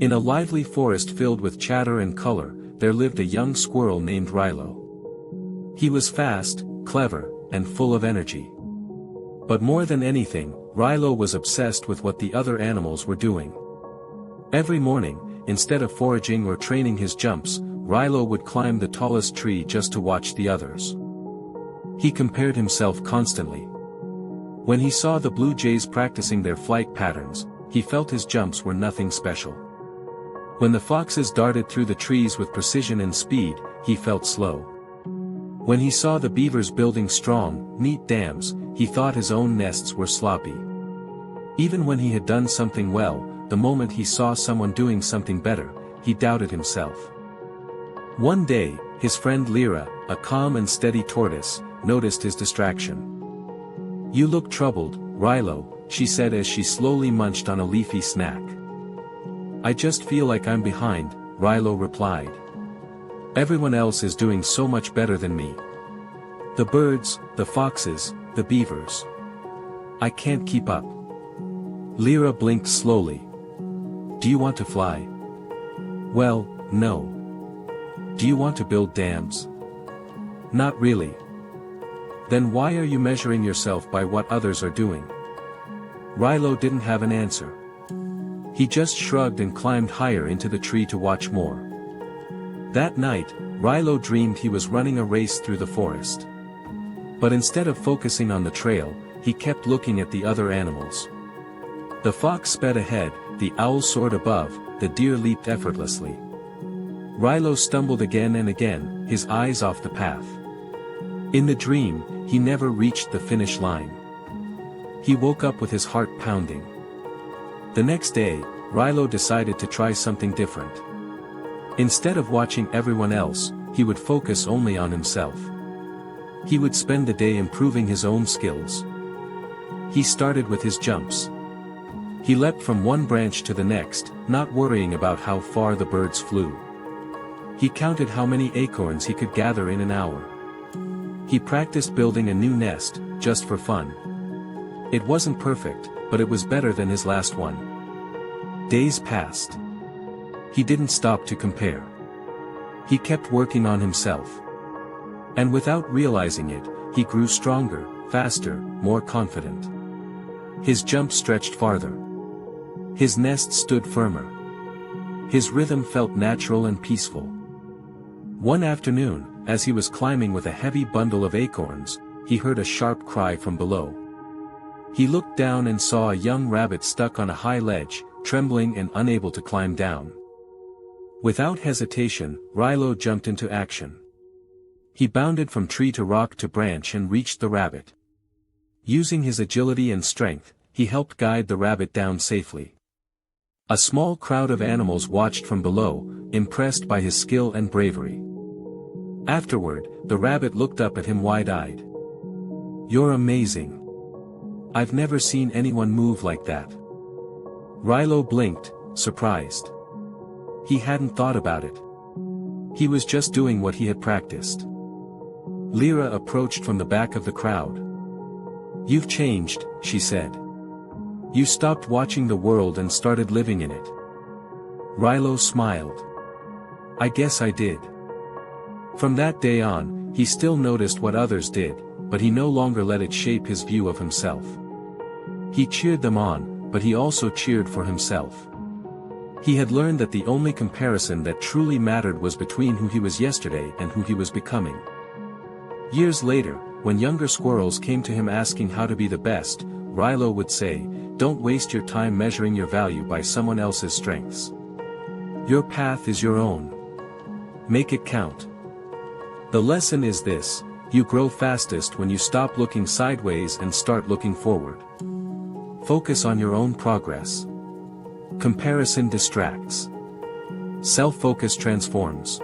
In a lively forest filled with chatter and color, there lived a young squirrel named Rilo. He was fast, clever, and full of energy. But more than anything, Rilo was obsessed with what the other animals were doing. Every morning, instead of foraging or training his jumps, Rilo would climb the tallest tree just to watch the others. He compared himself constantly. When he saw the blue jays practicing their flight patterns, he felt his jumps were nothing special. When the foxes darted through the trees with precision and speed, he felt slow. When he saw the beavers building strong, neat dams, he thought his own nests were sloppy. Even when he had done something well, the moment he saw someone doing something better, he doubted himself. One day, his friend Lyra, a calm and steady tortoise, noticed his distraction. "You look troubled, Rilo," she said as she slowly munched on a leafy snack. "I just feel like I'm behind," Rilo replied. "Everyone else is doing so much better than me. The birds, the foxes, the beavers. I can't keep up." Lyra blinked slowly. "Do you want to fly?" "Well, no." "Do you want to build dams?" "Not really." "Then why are you measuring yourself by what others are doing?" Rilo didn't have an answer. He just shrugged and climbed higher into the tree to watch more. That night, Rilo dreamed he was running a race through the forest. But instead of focusing on the trail, he kept looking at the other animals. The fox sped ahead, the owl soared above, the deer leaped effortlessly. Rilo stumbled again and again, his eyes off the path. In the dream, he never reached the finish line. He woke up with his heart pounding. The next day, Rilo decided to try something different. Instead of watching everyone else, he would focus only on himself. He would spend the day improving his own skills. He started with his jumps. He leapt from one branch to the next, not worrying about how far the birds flew. He counted how many acorns he could gather in an hour. He practiced building a new nest, just for fun. It wasn't perfect, but it was better than his last one. Days passed. He didn't stop to compare. He kept working on himself. And without realizing it, he grew stronger, faster, more confident. His jump stretched farther. His nest stood firmer. His rhythm felt natural and peaceful. One afternoon, as he was climbing with a heavy bundle of acorns, he heard a sharp cry from below. He looked down and saw a young rabbit stuck on a high ledge, trembling and unable to climb down. Without hesitation, Rilo jumped into action. He bounded from tree to rock to branch and reached the rabbit. Using his agility and strength, he helped guide the rabbit down safely. A small crowd of animals watched from below, impressed by his skill and bravery. Afterward, the rabbit looked up at him wide-eyed. "You're amazing. I've never seen anyone move like that." Rilo blinked, surprised. He hadn't thought about it. He was just doing what he had practiced. Lyra approached from the back of the crowd. "You've changed," she said. "You stopped watching the world and started living in it." Rilo smiled. "I guess I did." From that day on, he still noticed what others did, but he no longer let it shape his view of himself. He cheered them on, but he also cheered for himself. He had learned that the only comparison that truly mattered was between who he was yesterday and who he was becoming. Years later, when younger squirrels came to him asking how to be the best, Rilo would say, "Don't waste your time measuring your value by someone else's strengths. Your path is your own. Make it count." The lesson is this: you grow fastest when you stop looking sideways and start looking forward. Focus on your own progress. Comparison distracts. Self-focus transforms.